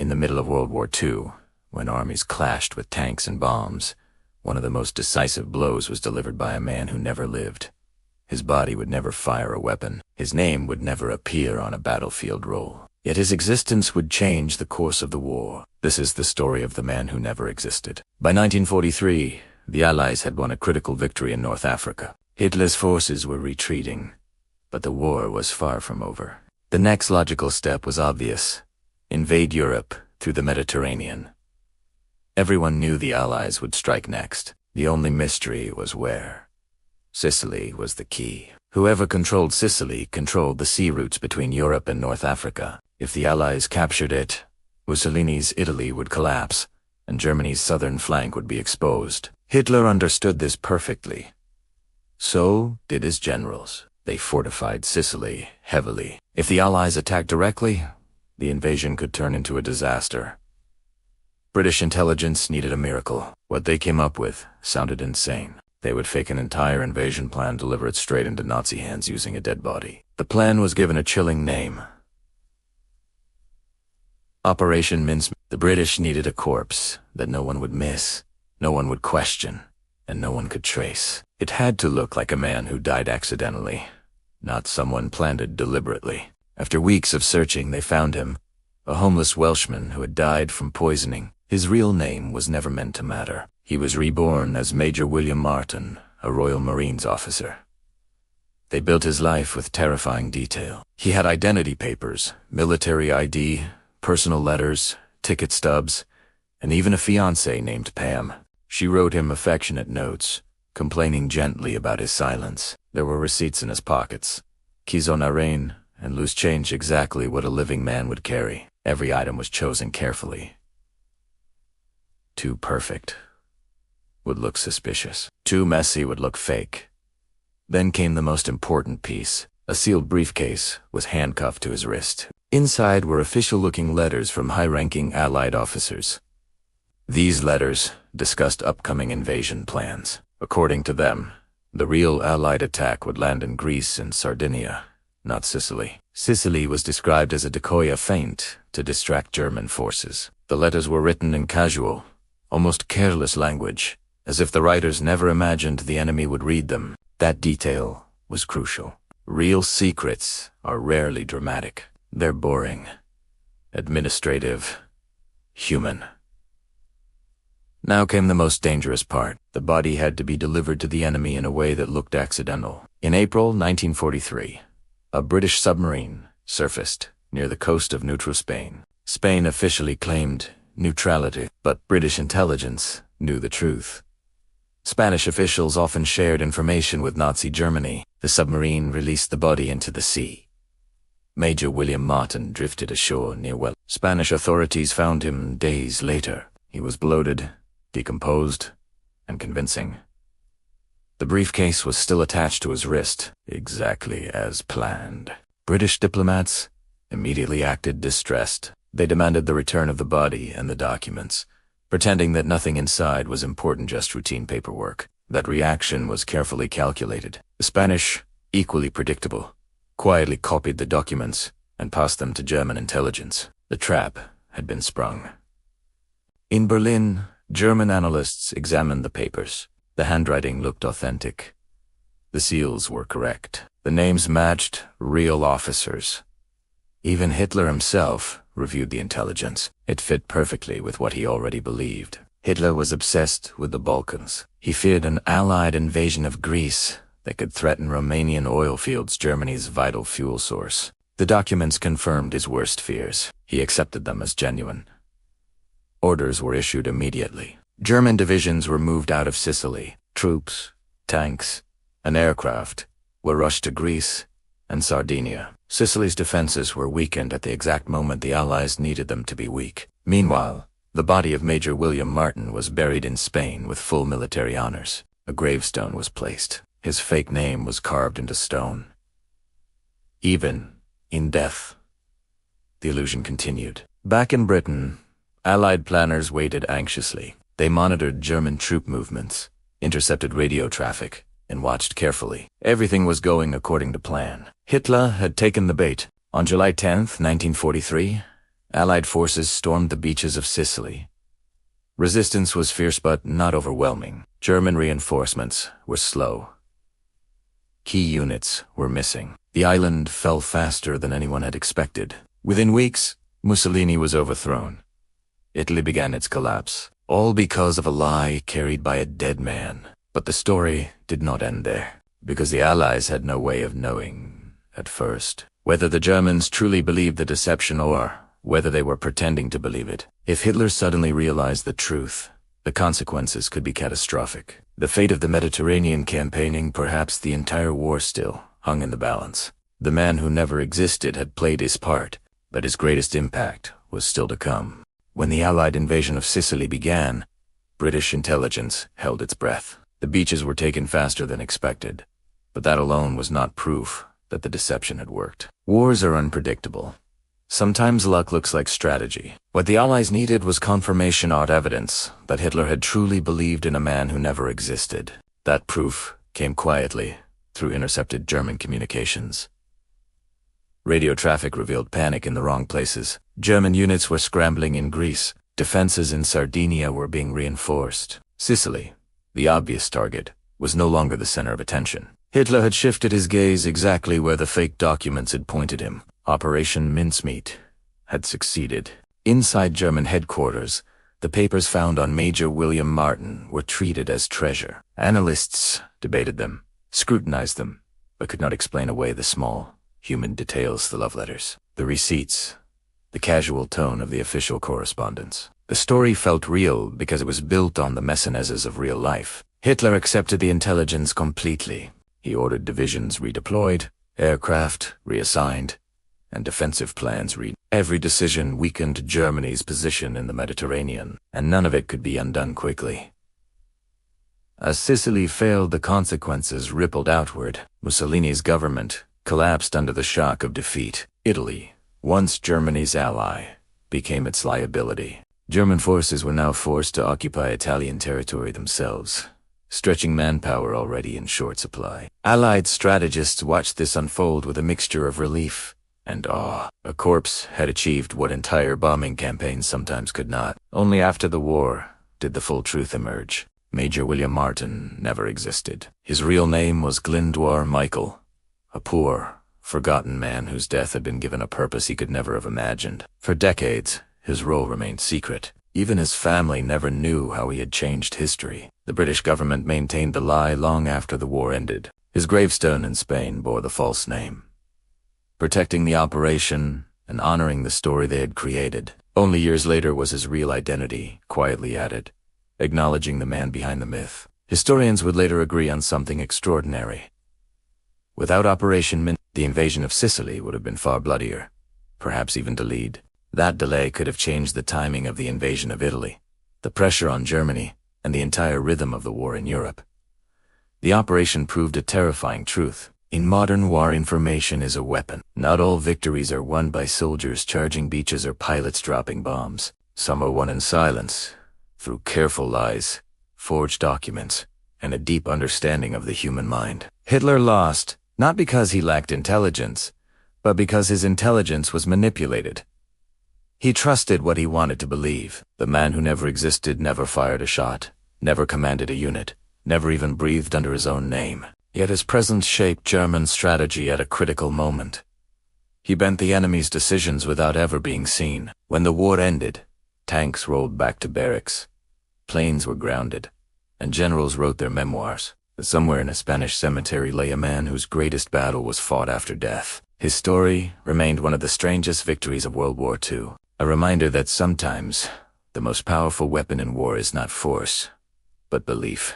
In the middle of World War II, when armies clashed with tanks and bombs, one of the most decisive blows was delivered by a man who never lived. His body would never fire a weapon. His name would never appear on a battlefield roll. Yet his existence would change the course of the war. This is the story of the man who never existed. By 1943, the Allies had won a critical victory in North Africa. Hitler's forces were retreating, but the war was far from over. The next logical step was obvious: invade Europe through the Mediterranean. Everyone knew the Allies would strike next. The only mystery was where. Sicily was the key. Whoever controlled Sicily controlled the sea routes between Europe and North Africa. If the Allies captured it, Mussolini's Italy would collapse, and Germany's southern flank would be exposed. Hitler understood this perfectly. So did his generals. They fortified Sicily heavily. If the Allies attacked directly, the invasion could turn into a disaster. British intelligence needed a miracle. What they came up with sounded insane. They would fake an entire invasion plan, deliver it straight into Nazi hands using a dead body. The plan was given a chilling name: Operation Mincemeat. The British needed a corpse that no one would miss, no one would question, and no one could trace. It had to look like a man who died accidentally, not someone planted deliberately. After weeks of searching, they found him, a homeless Welshman who had died from poisoning. His real name was never meant to matter. He was reborn as Major William Martin, a Royal Marines officer. They built his life with terrifying detail. He had identity papers, military ID, personal letters, ticket stubs, and even a fiancée named Pam. She wrote him affectionate notes, complaining gently about his silence. There were receipts in his pockets, keys on arraign, and loose change, exactly what a living man would carry. Every item was chosen carefully. Too perfect would look suspicious. Too messy would look fake. Then came the most important piece. A sealed briefcase was handcuffed to his wrist. Inside were official-looking letters from high-ranking Allied officers. These letters discussed upcoming invasion plans. According to them, the real Allied attack would land in Greece and Sardinia, not Sicily. Sicily was described as a decoy, a feint to distract German forces. The letters were written in casual, almost careless language, as if the writers never imagined the enemy would read them. That detail was crucial. Real secrets are rarely dramatic. They're boring, administrative, human. Now came the most dangerous part. The body had to be delivered to the enemy in a way that looked accidental. In April 1943, a British submarine surfaced near the coast of neutral Spain. Spain officially claimed neutrality, but British intelligence knew the truth. Spanish officials often shared information with Nazi Germany. The submarine released the body into the sea. Major William Martin drifted ashore near Well. Spanish authorities found him days later. He was bloated, decomposed, and convincing. The briefcase was still attached to his wrist, exactly as planned. British diplomats immediately acted distressed. They demanded the return of the body and the documents, pretending that nothing inside was important, just routine paperwork. That reaction was carefully calculated. The Spanish, equally predictable, quietly copied the documents and passed them to German intelligence. The trap had been sprung. In Berlin, German analysts examined the papers. The handwriting looked authentic. The seals were correct. The names matched real officers. Even Hitler himself reviewed the intelligence. It fit perfectly with what he already believed. Hitler was obsessed with the Balkans. He feared an Allied invasion of Greece that could threaten Romanian oil fields, Germany's vital fuel source. The documents confirmed his worst fears. He accepted them as genuine. Orders were issued immediately. German divisions were moved out of Sicily. Troops, tanks, and aircraft were rushed to Greece and Sardinia. Sicily's defenses were weakened at the exact moment the Allies needed them to be weak. Meanwhile, the body of Major William Martin was buried in Spain with full military honors. A gravestone was placed. His fake name was carved into stone. Even in death, the illusion continued. Back in Britain, Allied planners waited anxiously. They monitored German troop movements, intercepted radio traffic, and watched carefully. Everything was going according to plan. Hitler had taken the bait. On July 10, 1943, Allied forces stormed the beaches of Sicily. Resistance was fierce but not overwhelming. German reinforcements were slow. Key units were missing. The island fell faster than anyone had expected. Within weeks, Mussolini was overthrown. Italy began its collapse, all because of a lie carried by a dead man. But the story did not end there, because the Allies had no way of knowing, at first, whether the Germans truly believed the deception or whether they were pretending to believe it. If Hitler suddenly realized the truth, the consequences could be catastrophic. The fate of the Mediterranean campaigning, perhaps the entire war still, hung in the balance. The man who never existed had played his part, but his greatest impact was still to come. When the Allied invasion of Sicily began, British intelligence held its breath. The beaches were taken faster than expected, but that alone was not proof that the deception had worked. Wars are unpredictable. Sometimes luck looks like strategy. What the Allies needed was confirmation or evidence that Hitler had truly believed in a man who never existed. That proof came quietly through intercepted German communications. Radio traffic revealed panic in the wrong places. German units were scrambling in Greece. Defenses in Sardinia were being reinforced. Sicily, the obvious target, was no longer the center of attention. Hitler had shifted his gaze exactly where the fake documents had pointed him. Operation Mincemeat had succeeded. Inside German headquarters, the papers found on Major William Martin were treated as treasure. Analysts debated them, scrutinized them, but could not explain away the small, human details, the love letters, the receipts, the casual tone of the official correspondence. The story felt real because it was built on the machinations of real life. Hitler accepted the intelligence completely. He ordered divisions redeployed, aircraft reassigned, and defensive plans Every decision weakened Germany's position in the Mediterranean, and none of it could be undone quickly. As Sicily failed, the consequences rippled outward. Mussolini's government collapsed under the shock of defeat. Italy, once Germany's ally, became its liability. German forces were now forced to occupy Italian territory themselves, stretching manpower already in short supply. Allied strategists watched this unfold with a mixture of relief and awe. A corps had achieved what entire bombing campaigns sometimes could not. Only after the war did the full truth emerge. Major William Martin never existed. His real name was Glyndwr Michael, a poor, forgotten man whose death had been given a purpose he could never have imagined. For decades, his role remained secret. Even his family never knew how he had changed history. The British government maintained the lie long after the war ended. His gravestone in Spain bore the false name, protecting the operation and honoring the story they had created. Only years later was his real identity quietly added, acknowledging the man behind the myth. Historians would later agree on something extraordinary. Without Operation Mincemeat, the invasion of Sicily would have been far bloodier, perhaps even delayed. That delay could have changed the timing of the invasion of Italy, the pressure on Germany, and the entire rhythm of the war in Europe. The operation proved a terrifying truth. In modern war, information is a weapon. Not all victories are won by soldiers charging beaches or pilots dropping bombs. Some are won in silence, through careful lies, forged documents, and a deep understanding of the human mind. Hitler lost, not because he lacked intelligence, but because his intelligence was manipulated. He trusted what he wanted to believe. The man who never existed never fired a shot, never commanded a unit, never even breathed under his own name. Yet his presence shaped German strategy at a critical moment. He bent the enemy's decisions without ever being seen. When the war ended, tanks rolled back to barracks, planes were grounded, and generals wrote their memoirs. But somewhere in a Spanish cemetery lay a man whose greatest battle was fought after death. His story remained one of the strangest victories of World War II, a reminder that sometimes the most powerful weapon in war is not force, but belief.